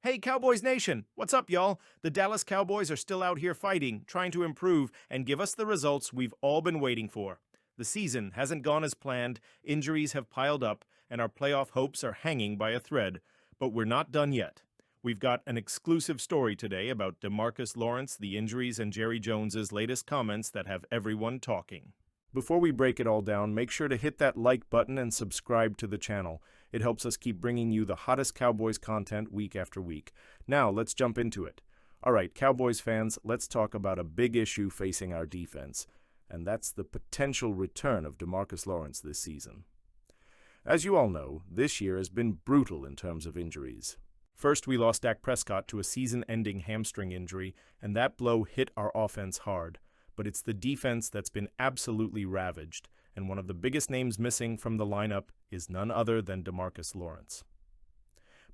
Hey, Cowboys Nation! What's up, y'all? The Dallas Cowboys are still out here fighting, trying to improve, and give us the results we've all been waiting for. The season hasn't gone as planned, injuries have piled up, and our playoff hopes are hanging by a thread. But we're not done yet. We've got an exclusive story today about Demarcus Lawrence, the injuries, and Jerry Jones's latest comments that have everyone talking. Before we break it all down, make sure to hit that like button and subscribe to the channel. It helps us keep bringing you the hottest Cowboys content week after week. Now, let's jump into it. All right, Cowboys fans, let's talk about a big issue facing our defense, and that's the potential return of Demarcus Lawrence this season. As you all know, this year has been brutal in terms of injuries. First, we lost Dak Prescott to a season-ending hamstring injury, and that blow hit our offense hard. But it's the defense that's been absolutely ravaged, and one of the biggest names missing from the lineup is none other than Demarcus Lawrence.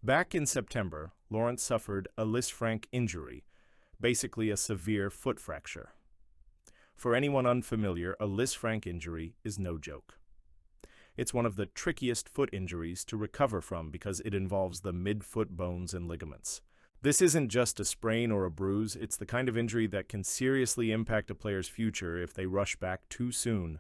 Back in September, Lawrence suffered a Lisfranc injury, basically a severe foot fracture. For anyone unfamiliar, a Lisfranc injury is no joke. It's one of the trickiest foot injuries to recover from because it involves the mid-foot bones and ligaments. This isn't just a sprain or a bruise, it's the kind of injury that can seriously impact a player's future if they rush back too soon.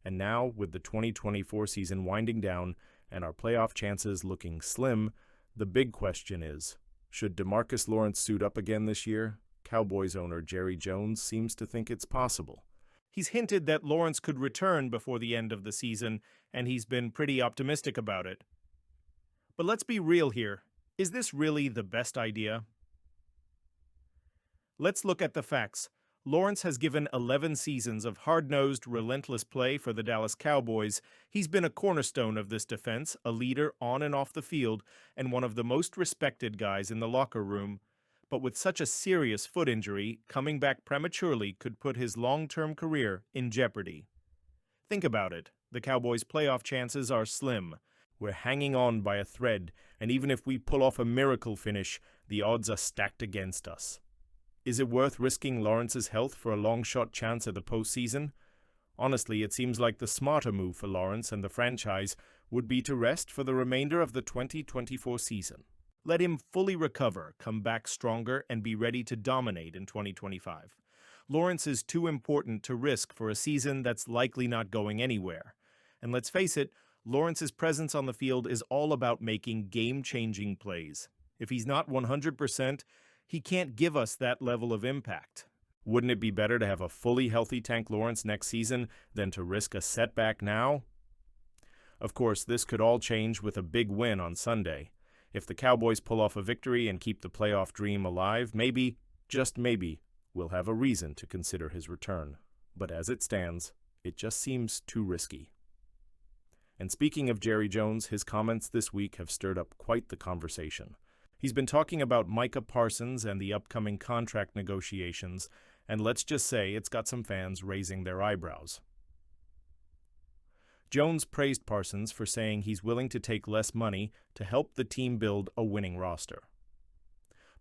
And now, with the 2024 season winding down and our playoff chances looking slim, the big question is, should Demarcus Lawrence suit up again this year? Cowboys owner Jerry Jones seems to think it's possible. He's hinted that Lawrence could return before the end of the season, and he's been pretty optimistic about it. But let's be real here. Is this really the best idea? Let's look at the facts. Lawrence has given 11 seasons of hard-nosed, relentless play for the Dallas Cowboys. He's been a cornerstone of this defense, a leader on and off the field, and one of the most respected guys in the locker room. But with such a serious foot injury, coming back prematurely could put his long-term career in jeopardy. Think about it. The Cowboys' playoff chances are slim. We're hanging on by a thread, and even if we pull off a miracle finish, the odds are stacked against us. Is it worth risking Lawrence's health for a long-shot chance at the postseason? Honestly, it seems like the smarter move for Lawrence and the franchise would be to rest for the remainder of the 2024 season. Let him fully recover, come back stronger, and be ready to dominate in 2025. Lawrence is too important to risk for a season that's likely not going anywhere. And let's face it, Lawrence's presence on the field is all about making game-changing plays. If he's not 100%, he can't give us that level of impact. Wouldn't it be better to have a fully healthy Tank Lawrence next season than to risk a setback now? Of course, this could all change with a big win on Sunday. If the Cowboys pull off a victory and keep the playoff dream alive, maybe, just maybe, we'll have a reason to consider his return. But as it stands, it just seems too risky. And speaking of Jerry Jones, his comments this week have stirred up quite the conversation. He's been talking about Micah Parsons and the upcoming contract negotiations, and let's just say it's got some fans raising their eyebrows. Jones praised Parsons for saying he's willing to take less money to help the team build a winning roster.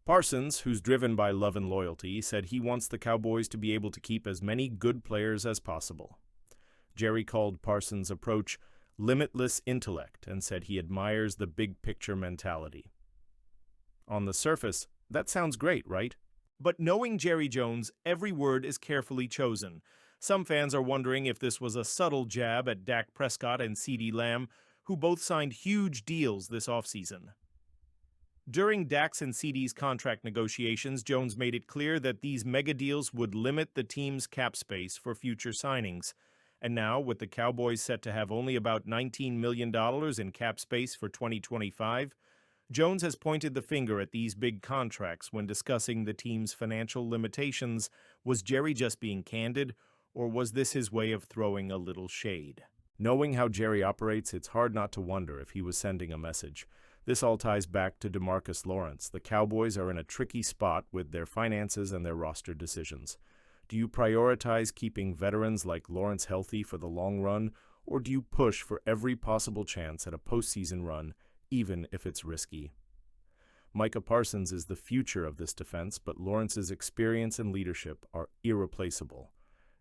Parsons, who's driven by love and loyalty, said he wants the Cowboys to be able to keep as many good players as possible. Jerry called Parsons' approach limitless intellect and said he admires the big-picture mentality. On the surface, that sounds great, right? But knowing Jerry Jones, every word is carefully chosen. Some fans are wondering if this was a subtle jab at Dak Prescott and CeeDee Lamb, who both signed huge deals this offseason. During Dak's and CeeDee's contract negotiations, Jones made it clear that these mega deals would limit the team's cap space for future signings. And now, with the Cowboys set to have only about $19 million in cap space for 2025, Jones has pointed the finger at these big contracts when discussing the team's financial limitations. Was Jerry just being candid, or was this his way of throwing a little shade? Knowing how Jerry operates, it's hard not to wonder if he was sending a message. This all ties back to Demarcus Lawrence. The Cowboys are in a tricky spot with their finances and their roster decisions. Do you prioritize keeping veterans like Lawrence healthy for the long run, or do you push for every possible chance at a postseason run, even if it's risky? Micah Parsons is the future of this defense, but Lawrence's experience and leadership are irreplaceable.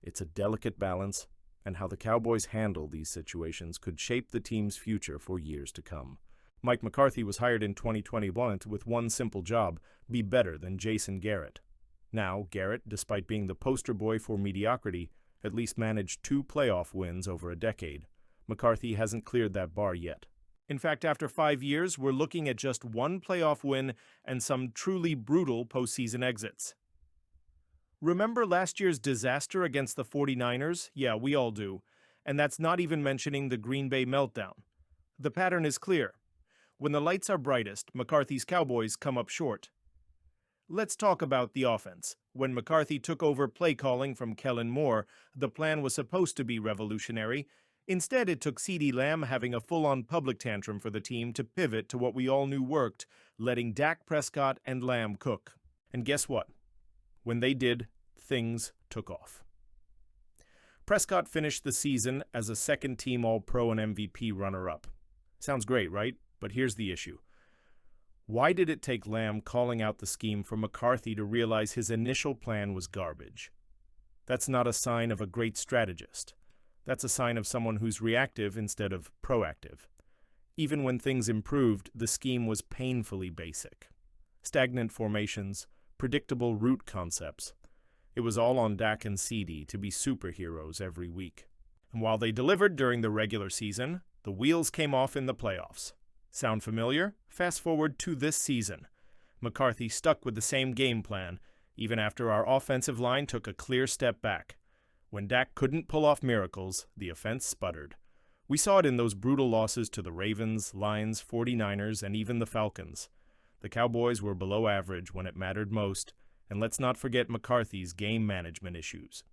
It's a delicate balance, and how the Cowboys handle these situations could shape the team's future for years to come. Mike McCarthy was hired in 2021 with one simple job: be better than Jason Garrett. Now, Garrett, despite being the poster boy for mediocrity, at least managed 2 playoff wins over a decade. McCarthy hasn't cleared that bar yet. In fact, after 5 years, we're looking at just 1 playoff win and some truly brutal postseason exits. Remember last year's disaster against the 49ers? Yeah, we all do. And that's not even mentioning the Green Bay meltdown. The pattern is clear. When the lights are brightest, McCarthy's Cowboys come up short. Let's talk about the offense. When McCarthy took over play calling from Kellen Moore, the plan was supposed to be revolutionary. Instead, it took CeeDee Lamb having a full-on public tantrum for the team to pivot to what we all knew worked, letting Dak Prescott and Lamb cook. And guess what? When they did, things took off. Prescott finished the season as a second-team All-Pro and MVP runner-up. Sounds great, right? But here's the issue. Why did it take Lamb calling out the scheme for McCarthy to realize his initial plan was garbage? That's not a sign of a great strategist. That's a sign of someone who's reactive instead of proactive. Even when things improved, the scheme was painfully basic. Stagnant formations, predictable route concepts. It was all on Dak and CeeDee to be superheroes every week. And while they delivered during the regular season, the wheels came off in the playoffs. Sound familiar? Fast forward to this season. McCarthy stuck with the same game plan, even after our offensive line took a clear step back. When Dak couldn't pull off miracles, the offense sputtered. We saw it in those brutal losses to the Ravens, Lions, 49ers, and even the Falcons. The Cowboys were below average when it mattered most, and let's not forget McCarthy's game management issues.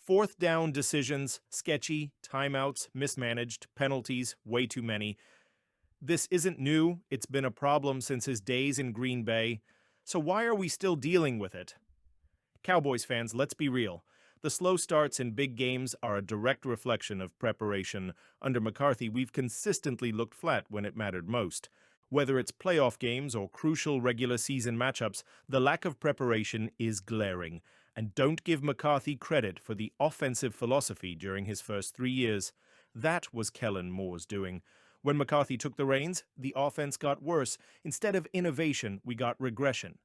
4th down decisions, sketchy, timeouts, mismanaged, penalties, way too many. This isn't new. It's been a problem since his days in Green Bay. So why are we still dealing with it? Cowboys fans, let's be real. The slow starts in big games are a direct reflection of preparation. Under McCarthy, we've consistently looked flat when it mattered most. Whether it's playoff games or crucial regular season matchups, the lack of preparation is glaring. And don't give McCarthy credit for the offensive philosophy during his first 3 years. That was Kellen Moore's doing. When McCarthy took the reins, the offense got worse. Instead of innovation, we got regression.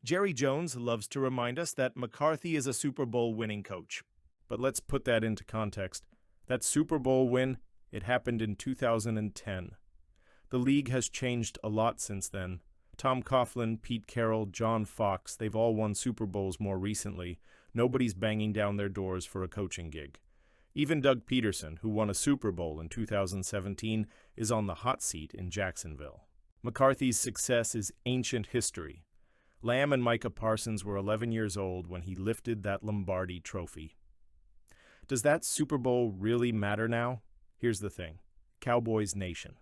Jerry Jones loves to remind us that McCarthy is a Super Bowl winning coach. But let's put that into context. That Super Bowl win, it happened in 2010. The league has changed a lot since then. Tom Coughlin, Pete Carroll, John Fox, they've all won Super Bowls more recently. Nobody's banging down their doors for a coaching gig. Even Doug Peterson, who won a Super Bowl in 2017, is on the hot seat in Jacksonville. McCarthy's success is ancient history. Lamb and Micah Parsons were 11 years old when he lifted that Lombardi trophy. Does that Super Bowl really matter now? Here's the thing. Cowboys Nation.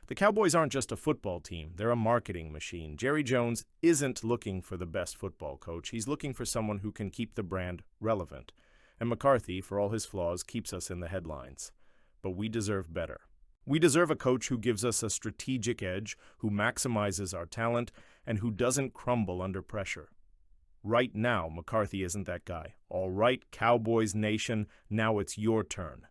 The Cowboys aren't just a football team, they're a marketing machine. Jerry Jones isn't looking for the best football coach, he's looking for someone who can keep the brand relevant. And McCarthy, for all his flaws, keeps us in the headlines. But we deserve better. We deserve a coach who gives us a strategic edge, who maximizes our talent, and who doesn't crumble under pressure. Right now, McCarthy isn't that guy. All right, Cowboys Nation, now it's your turn.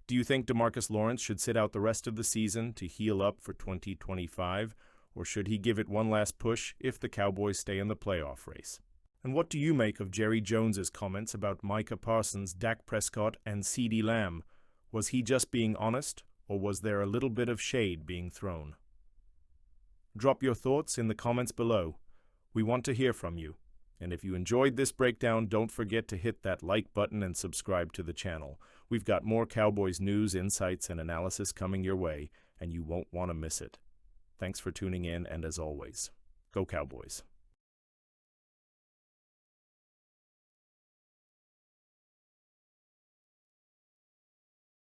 Do you think Demarcus Lawrence should sit out the rest of the season to heal up for 2025, or should he give it one last push if the Cowboys stay in the playoff race? And what do you make of Jerry Jones's comments about Micah Parsons, Dak Prescott, and CeeDee Lamb? Was he just being honest, or was there a little bit of shade being thrown? Drop your thoughts in the comments below. We want to hear from you. And if you enjoyed this breakdown, don't forget to hit that like button and subscribe to the channel. We've got more Cowboys news, insights, and analysis coming your way, and you won't want to miss it. Thanks for tuning in, and as always, go Cowboys.